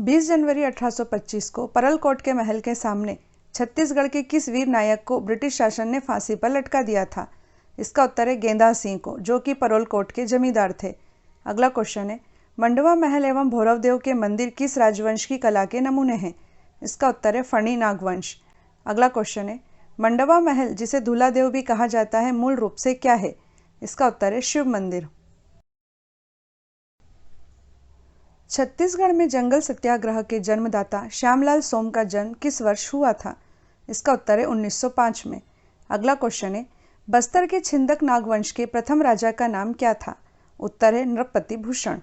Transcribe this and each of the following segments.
20 जनवरी 1825 को परलकोट के महल के सामने छत्तीसगढ़ के किस वीर नायक को ब्रिटिश शासन ने फांसी पर लटका दिया था? इसका उत्तर है गेंदा सिंह को, जो कि परलकोट के जमींदार थे। अगला क्वेश्चन है, मंडवा महल एवं भैरवदेव के मंदिर किस राजवंश की कला के नमूने हैं? इसका उत्तर है फणी नागवंश। अगला क्वेश्चन है, मंडवा महल जिसे धूलादेव भी कहा जाता है मूल रूप से क्या है? इसका उत्तर है शिव मंदिर। छत्तीसगढ़ में जंगल सत्याग्रह के जन्मदाता श्यामलाल सोम का जन्म किस वर्ष हुआ था? इसका उत्तर है 1905 में। अगला क्वेश्चन है, बस्तर के छिंदक नागवंश के प्रथम राजा का नाम क्या था? उत्तर है नृपति भूषण।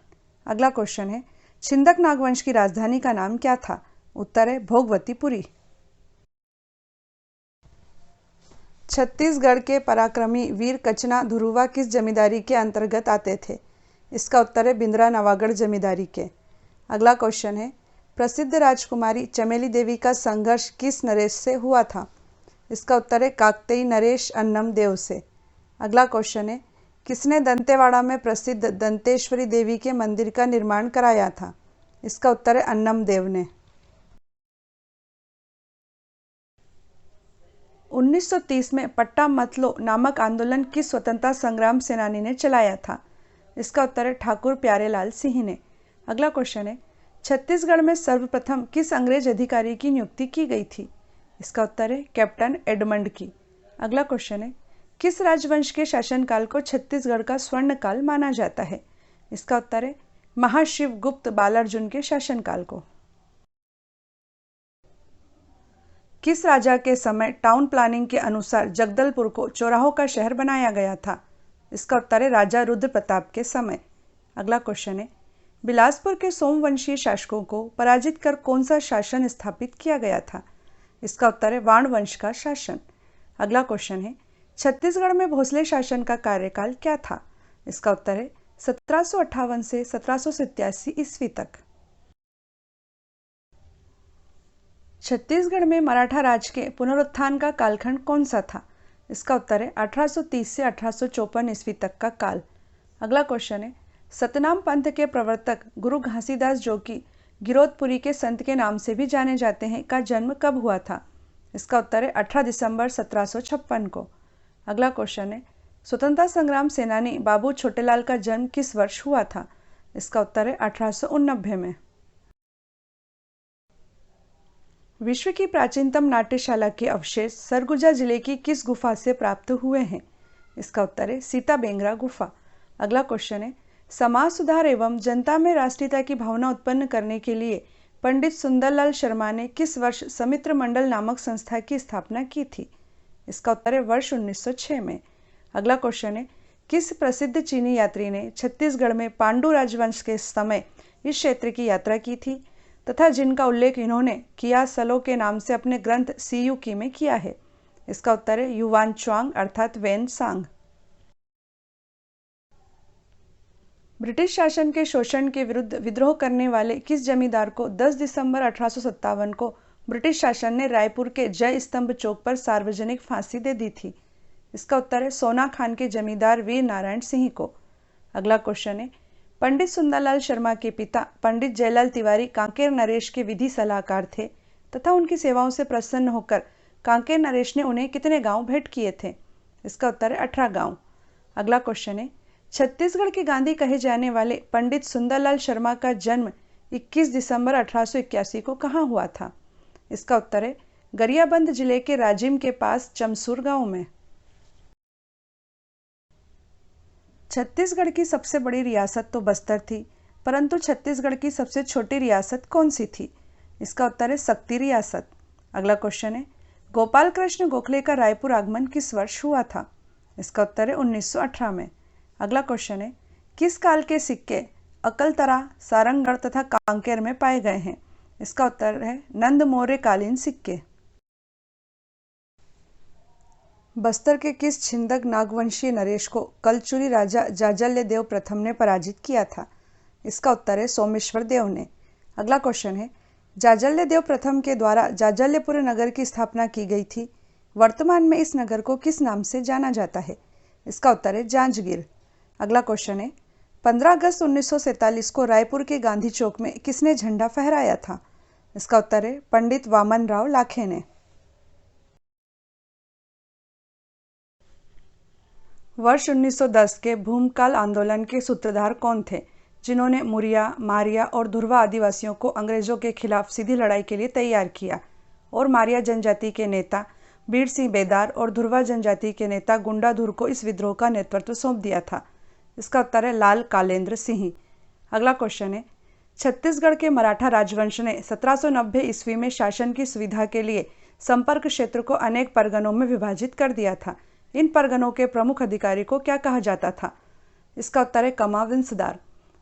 अगला क्वेश्चन है, छिंदक नागवंश की राजधानी का नाम क्या था? उत्तर है भोगवतीपुरी। छत्तीसगढ़ के पराक्रमी वीर कचना धुरुवा किस जमींदारी के अंतर्गत आते थे? इसका उत्तर है बिंद्रा नवागढ़ जमींदारी के। अगला क्वेश्चन है, प्रसिद्ध राजकुमारी चमेली देवी का संघर्ष किस नरेश से हुआ था? इसका उत्तर है काकतीय नरेश अन्नम देव से। अगला क्वेश्चन है, किसने दंतेवाड़ा में प्रसिद्ध दंतेश्वरी देवी के मंदिर का निर्माण कराया था? इसका उत्तर है अन्नम देव ने। 1930 में पट्टा मत लो नामक आंदोलन किस स्वतंत्रता संग्राम सेनानी ने चलाया था? इसका उत्तर है ठाकुर प्यारेलाल सिंह ने। अगला क्वेश्चन है, छत्तीसगढ़ में सर्वप्रथम किस अंग्रेज अधिकारी की नियुक्ति की गई थी? इसका उत्तर है कैप्टन एडमंड की। अगला क्वेश्चन है, किस राजवंश के शासनकाल को छत्तीसगढ़ का स्वर्ण काल माना जाता है? इसका उत्तर है महाशिवगुप्त बालार्जुन के शासनकाल को। किस राजा के समय टाउन प्लानिंग के अनुसार जगदलपुर को चौराहों का शहर बनाया गया था? इसका उत्तर है राजा रुद्र प्रताप के समय। अगला क्वेश्चन है, बिलासपुर के सोमवंशीय शासकों को पराजित कर कौन सा शासन स्थापित किया गया था? इसका उत्तर है वाण वंश का शासन। अगला क्वेश्चन है, छत्तीसगढ़ में भोसले शासन का कार्यकाल क्या था? इसका उत्तर है 1758 से 1787 ईस्वी तक। छत्तीसगढ़ में मराठा राज के पुनरुत्थान का कालखंड कौन सा था? इसका उत्तर है 1830 से 1854 ईस्वी तक का काल। अगला क्वेश्चन है, सतनाम पंथ के प्रवर्तक गुरु घासीदास, जो कि गिरौदपुरी के संत के नाम से भी जाने जाते हैं, का जन्म कब हुआ था? इसका उत्तर है 18 दिसंबर 1756 को। अगला क्वेश्चन है, स्वतंत्रता संग्राम सेनानी बाबू छोटेलाल का जन्म किस वर्ष हुआ था? इसका उत्तर है 1889 में। विश्व की प्राचीनतम नाट्यशाला के अवशेष सरगुजा जिले की किस गुफा से प्राप्त हुए हैं? इसका उत्तर है सीता बेंगरा गुफा। अगला क्वेश्चन है, समाज सुधार एवं जनता में राष्ट्रीयता की भावना उत्पन्न करने के लिए पंडित सुंदरलाल शर्मा ने किस वर्ष समित्र मंडल नामक संस्था की स्थापना की थी? इसका उत्तर है वर्ष 1906 में। अगला क्वेश्चन है, किस प्रसिद्ध चीनी यात्री ने छत्तीसगढ़ में पांडु राजवंश के समय इस क्षेत्र की यात्रा की थी तथा जिनका उल्लेख इन्होंने किया सलो के नाम से अपने ग्रंथ सीयूकी में किया है? इसका उत्तर है युवान च्वांग अर्थात वेन सांग। ब्रिटिश शासन के शोषण के विरुद्ध विद्रोह करने वाले किस जमींदार को 10 दिसंबर 1857 को ब्रिटिश शासन ने रायपुर के जय स्तंभ चौक पर सार्वजनिक फांसी दे दी थी? इसका उत्तर है सोना खान के जमींदार वीर नारायण सिंह को। अगला क्वेश्चन है, पंडित सुंदरलाल शर्मा के पिता पंडित जयलाल तिवारी कांकेर नरेश के विधि सलाहकार थे तथा उनकी सेवाओं से प्रसन्न होकर कांकेर नरेश ने उन्हें कितने गांव भेंट किए थे? इसका उत्तर है 18 गांव। अगला क्वेश्चन है, छत्तीसगढ़ के गांधी कहे जाने वाले पंडित सुंदरलाल शर्मा का जन्म 21 दिसंबर 1881 को कहाँ हुआ था? इसका उत्तर है गरियाबंद जिले के राजिम के पास चमसूर गांव में। छत्तीसगढ़ की सबसे बड़ी रियासत तो बस्तर थी, परंतु छत्तीसगढ़ की सबसे छोटी रियासत कौन सी थी? इसका उत्तर है सक्ती रियासत। अगला क्वेश्चन है, गोपाल कृष्ण गोखले का रायपुर आगमन किस वर्ष हुआ था? इसका उत्तर है 1918 में। अगला क्वेश्चन है, किस काल के सिक्के अकलतरा, सारंगढ़ तथा कांकेर में पाए गए हैं? इसका उत्तर है नंद मौर्य कालीन सिक्के। बस्तर के किस छिंदक नागवंशीय नरेश को कलचुरी राजा जाजल्य देव प्रथम ने पराजित किया था? इसका उत्तर है सोमेश्वर देव ने। अगला क्वेश्चन है, जाजल्य देव प्रथम के द्वारा जाजल्यपुर नगर की स्थापना की गई थी। वर्तमान में इस नगर को किस नाम से जाना जाता है? इसका उत्तर है जांजगीर। अगला क्वेश्चन है, 15 अगस्त 1947 को रायपुर के गांधी चौक में किसने झंडा फहराया था? इसका उत्तर है पंडित वामन राव लाखे ने। वर्ष 1910 के भूमकाल आंदोलन के सूत्रधार कौन थे, जिन्होंने मुरिया, मारिया और धुरवा आदिवासियों को अंग्रेजों के खिलाफ सीधी लड़ाई के लिए तैयार किया और मारिया जनजाति के नेता बीर सिंह बेदार और धुरवा जनजाति के नेता गुंडाधुर को इस विद्रोह का नेतृत्व सौंप दिया था? इसका उत्तर है लाल कालेंद्र सिंह। अगला क्वेश्चन है, छत्तीसगढ़ के मराठा राजवंश ने 1790 ईस्वी में शासन की सुविधा के लिए संपर्क क्षेत्र को अनेक परगनों में विभाजित कर दिया था। इन परगनों के प्रमुख अधिकारी को क्या कहा जाता था? इसका उत्तर है कमाविंसदार।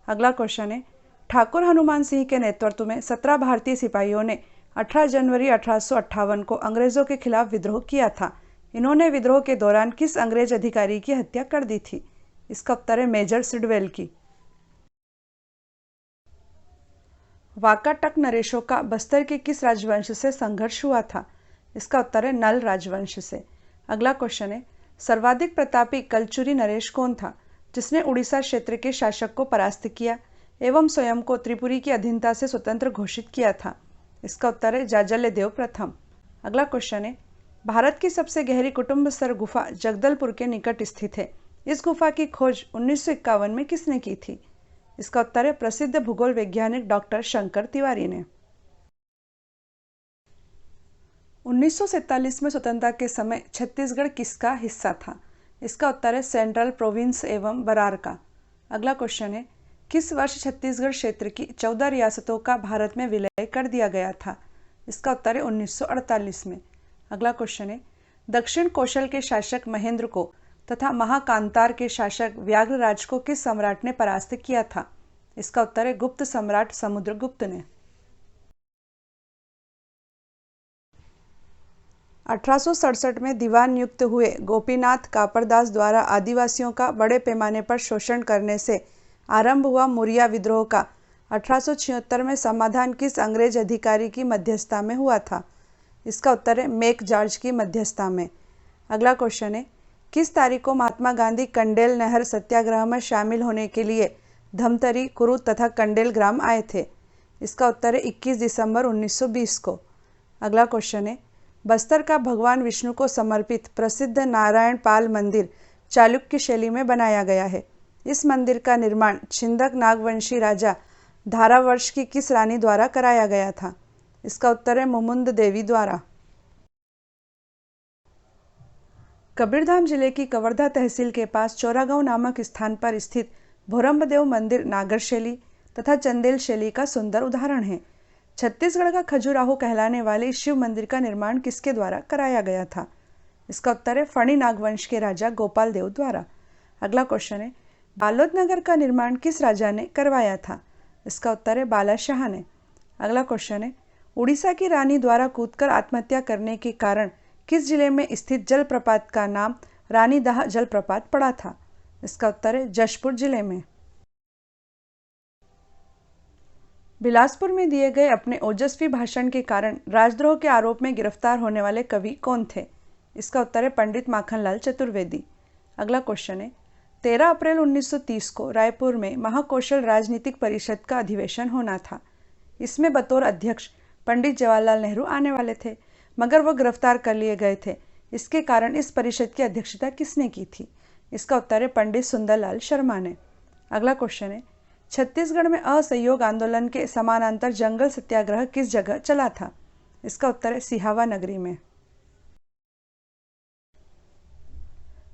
अगला क्वेश्चन है, ठाकुर हनुमान सिंह के नेतृत्व में 17 भारतीय सिपाहियों ने 18 जनवरी 1858 को अंग्रेजों के खिलाफ विद्रोह किया था। इन्होंने विद्रोह के दौरान किस अंग्रेज अधिकारी की हत्या कर दी थी? इसका उत्तर है मेजर सिडवेल की। वाकाटक नरेशों का बस्तर के किस राजवंश से संघर्ष हुआ था? इसका उत्तर है नल राजवंश से। अगला क्वेश्चन है, सर्वाधिक प्रतापी कलचुरी नरेश कौन था, जिसने उड़ीसा क्षेत्र के शासक को परास्त किया एवं स्वयं को त्रिपुरी की अधीनता से स्वतंत्र घोषित किया था? इसका उत्तर है जाजल्यदेव प्रथम। अगला क्वेश्चन है, भारत की सबसे गहरी कुटुंब स्तर गुफा जगदलपुर के निकट स्थित है। इस गुफा की खोज 1951 में किसने की थी? इसका उत्तर है प्रसिद्ध भूगोल वैज्ञानिक डॉक्टर शंकर तिवारी ने। 1947 में स्वतंत्रता के समय छत्तीसगढ़ किसका हिस्सा था? इसका उत्तर है सेंट्रल प्रोविंस एवं बरार का। अगला क्वेश्चन है, किस वर्ष छत्तीसगढ़ क्षेत्र की 14 रियासतों का भारत में विलय कर दिया गया था? इसका उत्तर है 1948 में। अगला क्वेश्चन है, दक्षिण कौशल के शासक महेंद्र को तथा महाकांतार के शासक व्याघ्रराज को किस सम्राट ने परास्त किया था? इसका उत्तर है गुप्त सम्राट समुद्रगुप्त ने। 1867 में दीवान नियुक्त हुए गोपीनाथ कापड़दास द्वारा आदिवासियों का बड़े पैमाने पर शोषण करने से आरंभ हुआ मुरिया विद्रोह का 1876 में समाधान किस अंग्रेज अधिकारी की मध्यस्थता में हुआ था? इसका उत्तर है मेक जॉर्ज की मध्यस्थता में। अगला क्वेश्चन है, किस तारीख को महात्मा गांधी कंडेल नहर सत्याग्रह में शामिल होने के लिए धमतरी, कुरुद तथा कंडेल ग्राम आए थे? इसका उत्तर है 21 दिसंबर 1920 को। अगला क्वेश्चन है, बस्तर का भगवान विष्णु को समर्पित प्रसिद्ध नारायण पाल मंदिर चालुक्य शैली में बनाया गया है। इस मंदिर का निर्माण छिंदक नागवंशी राजा धारावर्ष की किस रानी द्वारा कराया गया था? इसका उत्तर है मुमुंद देवी द्वारा। कबीरधाम जिले की कवर्धा तहसील के पास चौरागांव नामक स्थान पर स्थित भोरंबदेव मंदिर नागर शैली तथा चंदेल शैली का सुंदर उदाहरण है। छत्तीसगढ़ का खजुराहो कहलाने वाले इस शिव मंदिर का निर्माण किसके द्वारा कराया गया था? इसका उत्तर है फणी नागवंश के राजा गोपाल देव द्वारा। अगला क्वेश्चन है, बालोद नगर का निर्माण किस राजा ने करवाया था? इसका उत्तर है बालाशाह ने। अगला क्वेश्चन है, उड़ीसा की रानी द्वारा कूदकर आत्महत्या करने के कारण किस जिले में स्थित जलप्रपात का नाम रानीदाह जलप्रपात पड़ा था? इसका उत्तर है जशपुर जिले में। बिलासपुर में दिए गए अपने ओजस्वी भाषण के कारण राजद्रोह के आरोप में गिरफ्तार होने वाले कवि कौन थे? इसका उत्तर है पंडित माखनलाल चतुर्वेदी। अगला क्वेश्चन है, 13 अप्रैल 1930 को रायपुर में महाकौशल राजनीतिक परिषद का अधिवेशन होना था। इसमें बतौर अध्यक्ष पंडित जवाहरलाल नेहरू आने वाले थे, मगर वो गिरफ्तार कर लिए गए थे। इसके कारण इस परिषद की अध्यक्षता किसने की थी? इसका उत्तर है पंडित सुंदरलाल शर्मा ने। अगला क्वेश्चन है, छत्तीसगढ़ में असहयोग आंदोलन के समानांतर जंगल सत्याग्रह किस जगह चला था? इसका उत्तर है सिहावा नगरी में।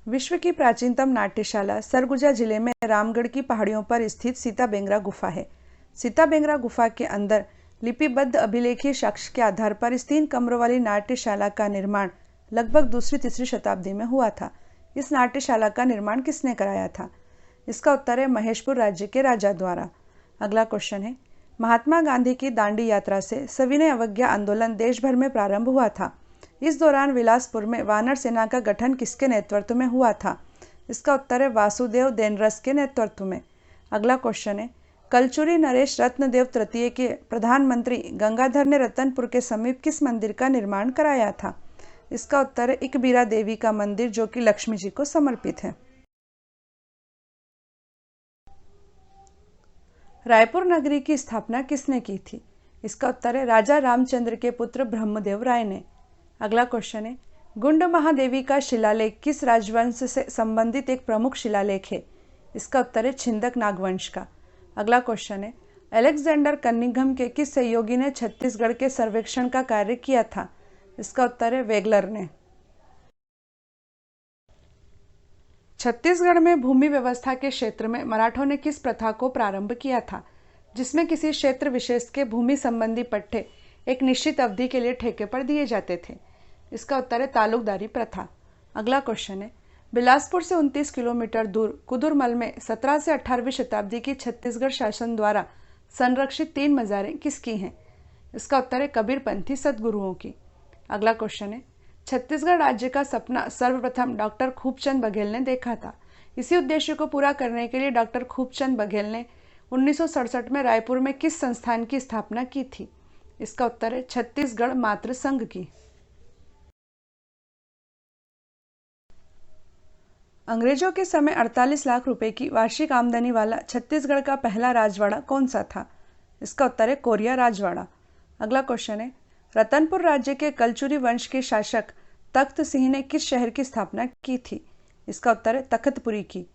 विश्व की प्राचीनतम नाट्यशाला सरगुजा जिले में रामगढ़ की पहाड़ियों पर स्थित सीताबेंगरा गुफा है। सीताबेंगरा गुफा के अंदर लिपिबद्ध अभिलेखीय साक्ष्य के आधार पर इस 3 कमरों वाली नाट्यशाला का निर्माण लगभग दूसरी-तीसरी शताब्दी में हुआ था। इस नाट्यशाला का निर्माण किसने कराया था? इसका उत्तर है महेशपुर राज्य के राजा द्वारा। अगला क्वेश्चन है, महात्मा गांधी की दांडी यात्रा से सविनय अवज्ञा आंदोलन देश भर में प्रारंभ हुआ था। इस दौरान बिलासपुर में वानर सेना का गठन किसके नेतृत्व में हुआ था? इसका उत्तर है वासुदेव देनरस के नेतृत्व में। अगला क्वेश्चन है, कलचुरी नरेश रत्नदेव तृतीय के प्रधानमंत्री गंगाधर ने रतनपुर के समीप किस मंदिर का निर्माण कराया था? इसका उत्तर है इकबीरा देवी का मंदिर, जो कि लक्ष्मी जी को समर्पित है। रायपुर नगरी की स्थापना किसने की थी? इसका उत्तर है राजा रामचंद्र के पुत्र ब्रह्मदेव राय ने। अगला क्वेश्चन है, गुंड महादेवी का शिलालेख किस राजवंश से संबंधित एक प्रमुख शिलालेख है? इसका उत्तर है छिंदक नागवंश का। अगला क्वेश्चन है, अलेक्जेंडर कनिंघम के किस सहयोगी ने छत्तीसगढ़ के सर्वेक्षण का कार्य किया था? इसका उत्तर है वेगलर ने। छत्तीसगढ़ में भूमि व्यवस्था के क्षेत्र में मराठों ने किस प्रथा को प्रारंभ किया था, जिसमें किसी क्षेत्र विशेष के भूमि संबंधी पट्टे एक निश्चित अवधि के लिए ठेके पर दिए जाते थे? इसका उत्तर है तालुकदारी प्रथा। अगला क्वेश्चन है, बिलासपुर से 29 किलोमीटर दूर कुदुरमल में 17 से 18वीं शताब्दी की छत्तीसगढ़ शासन द्वारा संरक्षित 3 मज़ारें किसकी हैं? इसका उत्तर है कबीरपंथी सद्गुरुओं की। अगला क्वेश्चन है, छत्तीसगढ़ राज्य का सपना सर्वप्रथम डॉक्टर खूबचंद बघेल ने देखा था। इसी उद्देश्य को पूरा करने के लिए डॉक्टर खूबचंद बघेल ने 1967 में रायपुर में किस संस्थान की स्थापना की थी? इसका उत्तर है छत्तीसगढ़ मातृ संघ की। अंग्रेजों के समय 48 लाख रुपए की वार्षिक आमदनी वाला छत्तीसगढ़ का पहला राजवाड़ा कौन सा था? इसका उत्तर है कोरिया राजवाड़ा। अगला क्वेश्चन है, रतनपुर राज्य के कलचुरी वंश के शासक तख्त सिंह ने किस शहर की स्थापना की थी? इसका उत्तर है तख्तपुरी की।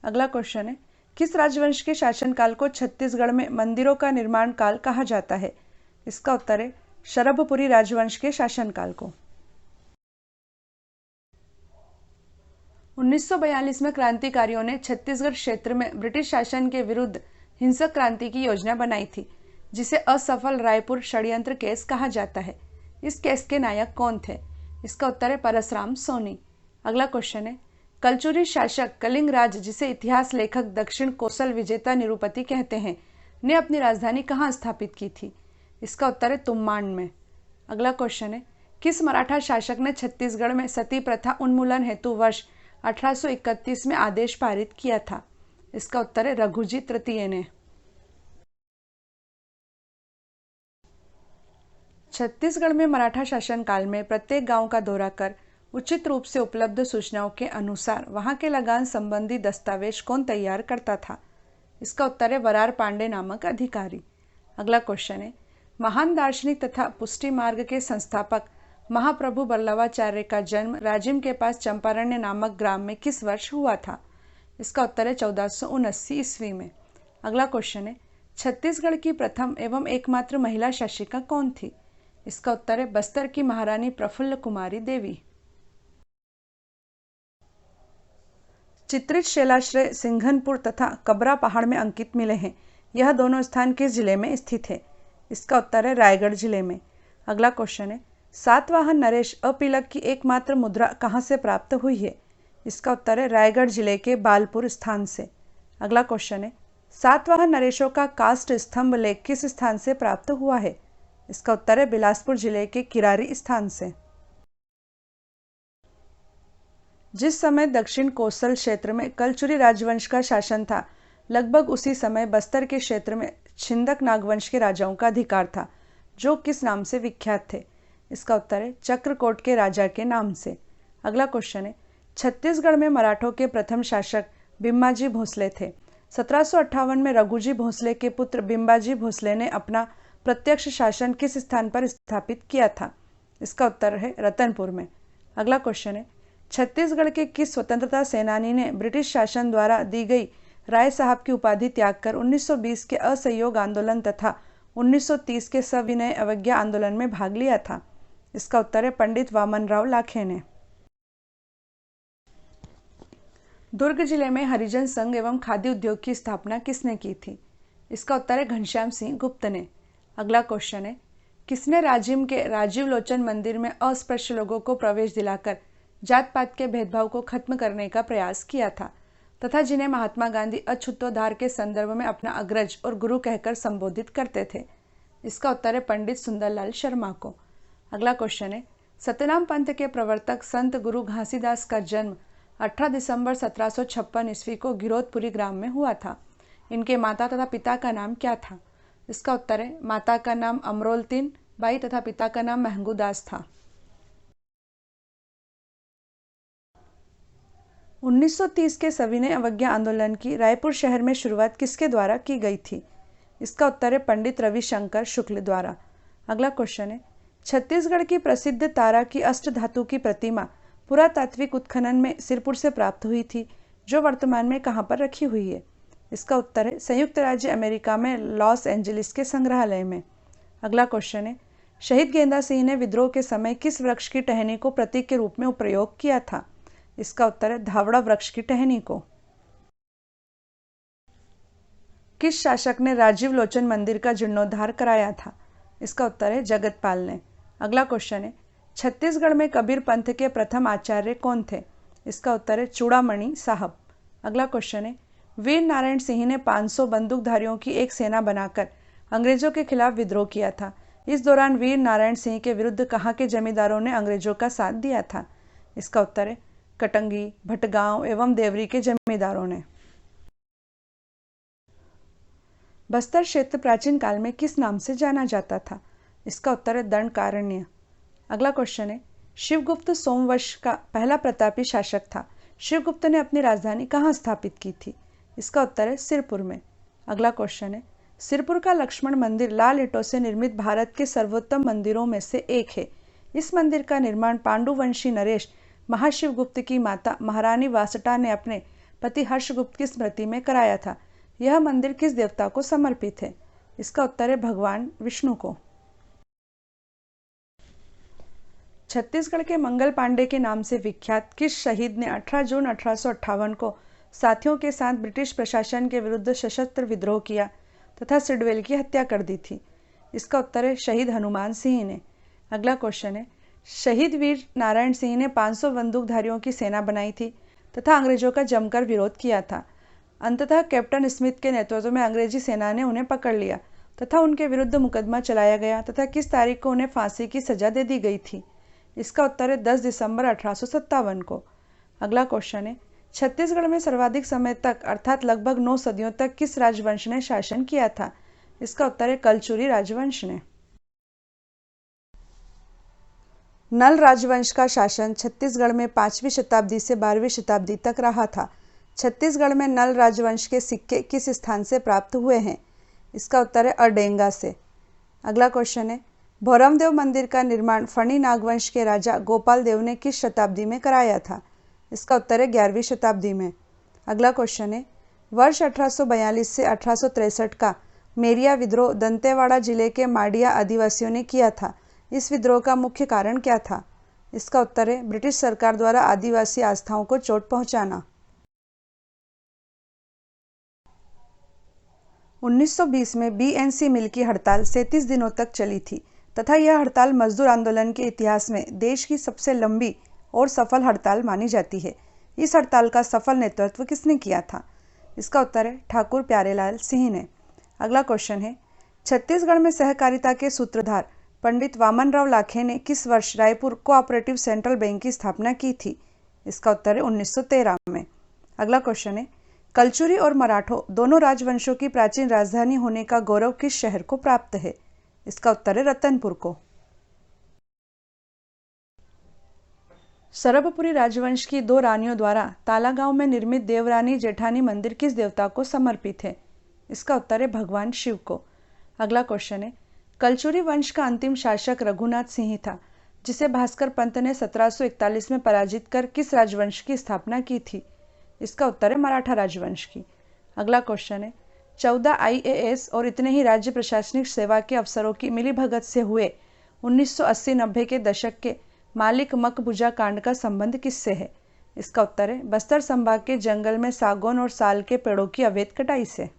अगला क्वेश्चन है, किस राजवंश के शासनकाल को छत्तीसगढ़ में मंदिरों का निर्माण काल कहा जाता है? इसका उत्तर है शरभपुरी राजवंश के शासनकाल को। 1942 में क्रांतिकारियों ने छत्तीसगढ़ क्षेत्र में ब्रिटिश शासन के विरुद्ध हिंसक क्रांति की योजना बनाई थी, जिसे असफल रायपुर षड्यंत्र केस कहा जाता है। इस केस के नायक कौन थे? इसका उत्तर है परसराम सोनी। अगला क्वेश्चन है, कलचुरी शासक कलिंगराज, जिसे इतिहास लेखक दक्षिण कोसल विजेता निरुपति कहते हैं, ने अपनी राजधानी कहाँ स्थापित की थी? इसका उत्तर है तुम्माड़ में। अगला क्वेश्चन है, किस मराठा शासक ने छत्तीसगढ़ में सती प्रथा उन्मूलन हेतु वर्ष 1831 में आदेश पारित किया था? इसका उत्तर है रघुजी तृतीय ने। छत्तीसगढ़ में मराठा शासनकाल में प्रत्येक गांव का दौरा कर उचित रूप से उपलब्ध सूचनाओं के अनुसार वहां के लगान संबंधी दस्तावेज कौन तैयार करता था? इसका उत्तर है वरार पांडे नामक अधिकारी। अगला क्वेश्चन है, महान दार्शनिक तथा पुष्टि मार्ग के संस्थापक महाप्रभु बल्लवाचार्य का जन्म राजिम के पास चंपारण्य नामक ग्राम में किस वर्ष हुआ था? इसका उत्तर है 1479 ईस्वी में। अगला क्वेश्चन है, छत्तीसगढ़ की प्रथम एवं एकमात्र महिला शासिका कौन थी? इसका उत्तर है बस्तर की महारानी प्रफुल्ल कुमारी देवी। चित्रित शैलाश्रय सिंघनपुर तथा कबरा पहाड़ में अंकित मिले हैं। यह दोनों स्थान किस जिले में स्थित है? इसका उत्तर है रायगढ़ जिले में। अगला क्वेश्चन है, सातवाहन नरेश अपीलक की एकमात्र मुद्रा कहाँ से प्राप्त हुई है? इसका उत्तर है रायगढ़ जिले के बालपुर स्थान से। अगला क्वेश्चन है, सातवाहन नरेशों का काष्ठ स्तंभ लेख किस स्थान से प्राप्त हुआ है? इसका उत्तर है बिलासपुर जिले के किरारी स्थान से। जिस समय दक्षिण कोसल क्षेत्र में कलचुरी राजवंश का शासन था, लगभग उसी समय बस्तर के क्षेत्र में छिंदक नागवंश के राजाओं का अधिकार था, जो किस नाम से विख्यात थे? इसका उत्तर है चक्रकोट के राजा के नाम से। अगला क्वेश्चन है, छत्तीसगढ़ में मराठों के प्रथम शासक बिम्बाजी भोसले थे। 1758 में रघुजी भोसले के पुत्र बिम्बाजी भोसले ने अपना प्रत्यक्ष शासन किस स्थान पर स्थापित किया था? इसका उत्तर है रतनपुर में। अगला क्वेश्चन है, छत्तीसगढ़ के किस स्वतंत्रता सेनानी ने ब्रिटिश शासन द्वारा दी गई राय साहब की उपाधि त्याग कर 1920 के असहयोग आंदोलन तथा 1930 के सविनय अवज्ञा आंदोलन में भाग लिया था? इसका उत्तर है पंडित वामनराव लाखे ने। दुर्ग जिले में हरिजन संघ एवं खादी उद्योग की स्थापना किसने की थी? इसका उत्तर है घनश्याम सिंह गुप्त ने। अगला क्वेश्चन है, किसने राजिम के राजीव लोचन मंदिर में अस्पृश्य लोगों को प्रवेश दिलाकर जात पात के भेदभाव को खत्म करने का प्रयास किया था तथा जिन्हें महात्मा गांधी अछूतोद्धार के संदर्भ में अपना अग्रज और गुरु कहकर संबोधित करते थे? इसका उत्तर है पंडित सुंदरलाल शर्मा को। अगला क्वेश्चन है, सतनाम पंथ के प्रवर्तक संत गुरु घासीदास का जन्म 18 दिसंबर 1756 ईस्वी को गिरोधपुरी ग्राम में हुआ था। इनके माता तथा पिता का नाम क्या था? इसका उत्तर है माता का नाम अमरोलतीन बाई तथा पिता का नाम महंगूदास था। 1930 के सविनय अवज्ञा आंदोलन की रायपुर शहर में शुरुआत किसके द्वारा की गई थी? इसका उत्तर है पंडित रविशंकर शुक्ल द्वारा। अगला क्वेश्चन है, छत्तीसगढ़ की प्रसिद्ध तारा की अष्टधातु की प्रतिमा पुरातात्विक उत्खनन में सिरपुर से प्राप्त हुई थी, जो वर्तमान में कहाँ पर रखी हुई है? इसका उत्तर है संयुक्त राज्य अमेरिका में लॉस एंजलिस के संग्रहालय में। अगला क्वेश्चन है, शहीद गेंदा सिंह ने विद्रोह के समय किस वृक्ष की टहनी को प्रतीक के रूप में प्रयोग किया था? इसका उत्तर है धावड़ा वृक्ष की टहनी को। किस शासक ने राजीव लोचन मंदिर का जीर्णोद्धार कराया था? इसका उत्तर है जगतपाल ने। अगला क्वेश्चन है, छत्तीसगढ़ में कबीर पंथ के प्रथम आचार्य कौन थे? इसका उत्तर है चूड़ामणि साहब। अगला क्वेश्चन है, वीर नारायण सिंह ने 500 बंदूकधारियों की एक सेना बनाकर अंग्रेजों के खिलाफ विद्रोह किया था। इस दौरान वीर नारायण सिंह के विरुद्ध कहाँ के जमींदारों ने अंग्रेजों का साथ दिया था? इसका उत्तर है कटंगी, भटगांव एवं देवरी के जमींदारों ने। बस्तर क्षेत्र प्राचीन काल में किस नाम से जाना जाता था? इसका उत्तर है दंडकारण्य। अगला क्वेश्चन है, शिवगुप्त सोमवंश का पहला प्रतापी शासक था। शिवगुप्त ने अपनी राजधानी कहाँ स्थापित की थी? इसका उत्तर है सिरपुर में। अगला क्वेश्चन है, सिरपुर का लक्ष्मण मंदिर लाल ईंटों से निर्मित भारत के सर्वोत्तम मंदिरों में से एक है। इस मंदिर का निर्माण पांडुवंशी नरेश महाशिवगुप्त की माता महारानी वासटा ने अपने पति हर्षगुप्त की स्मृति में कराया था। यह मंदिर किस देवता को समर्पित है? इसका उत्तर है भगवान विष्णु को। छत्तीसगढ़ के मंगल पांडे के नाम से विख्यात किस शहीद ने 18 जून 1858 को साथियों के साथ ब्रिटिश प्रशासन के विरुद्ध सशस्त्र विद्रोह किया तथा सिडवेल की हत्या कर दी थी? इसका उत्तर है शहीद हनुमान सिंह ने। अगला क्वेश्चन है, शहीद वीर नारायण सिंह ने 500 बंदूकधारियों की सेना बनाई थी तथा अंग्रेजों का जमकर विरोध किया था। अंततः कैप्टन स्मिथ के नेतृत्व में अंग्रेजी सेना ने उन्हें पकड़ लिया तथा उनके विरुद्ध मुकदमा चलाया गया तथा किस तारीख को उन्हें फांसी की सजा दे दी गई थी? इसका उत्तर है 10 दिसंबर 1857 को। अगला क्वेश्चन है, छत्तीसगढ़ में सर्वाधिक समय तक अर्थात लगभग 9 सदियों तक किस राजवंश ने शासन किया था? इसका उत्तर है कलचुरी राजवंश ने। नल राजवंश का शासन छत्तीसगढ़ में 5वीं शताब्दी से 12वीं शताब्दी तक रहा था। छत्तीसगढ़ में नल राजवंश के सिक्के किस स्थान से प्राप्त हुए हैं? इसका उत्तर है अडेंगा से। अगला क्वेश्चन है, भौरमदेव मंदिर का निर्माण फणी नागवंश के राजा गोपाल देव ने किस शताब्दी में कराया था? इसका उत्तर है 11वीं शताब्दी में। अगला क्वेश्चन है, वर्ष 1842 से 1863 का मेरिया विद्रोह दंतेवाड़ा जिले के माडिया आदिवासियों ने किया था। इस विद्रोह का मुख्य कारण क्या था? इसका उत्तर है ब्रिटिश सरकार द्वारा आदिवासी आस्थाओं को चोट पहुंचाना। 1920 में बीएनसी मिल की हड़ताल 37 दिनों तक चली थी तथा यह हड़ताल मजदूर आंदोलन के इतिहास में देश की सबसे लंबी और सफल हड़ताल मानी जाती है। इस हड़ताल का सफल नेतृत्व किसने किया था? इसका उत्तर है ठाकुर प्यारेलाल सिंह ने। अगला क्वेश्चन है, छत्तीसगढ़ में सहकारिता के सूत्रधार पंडित वामनराव लाखे ने किस वर्ष रायपुर कोऑपरेटिव सेंट्रल बैंक की स्थापना की थी? इसका उत्तर है 1913 में। अगला क्वेश्चन है, कलचुरी और मराठों दोनों राजवंशों की प्राचीन राजधानी होने का गौरव किस शहर को प्राप्त है? इसका उत्तर है रतनपुर को। सरबपुरी राजवंश की 2 रानियों द्वारा तालागांव में निर्मित देवरानी जेठानी मंदिर किस देवता को समर्पित है? इसका उत्तर है भगवान शिव को। अगला क्वेश्चन है, कलचुरी वंश का अंतिम शासक रघुनाथ सिंह था, जिसे भास्कर पंत ने 1741 में पराजित कर किस राजवंश की स्थापना की थी? इसका उत्तर है मराठा राजवंश की। अगला क्वेश्चन है, 14 IAS और इतने ही राज्य प्रशासनिक सेवा के अफसरों की मिलीभगत से हुए 1980-90 के दशक के मालिक मकबूजा कांड का संबंध किससे है? इसका उत्तर है बस्तर संभाग के जंगल में सागौन और साल के पेड़ों की अवैध कटाई से।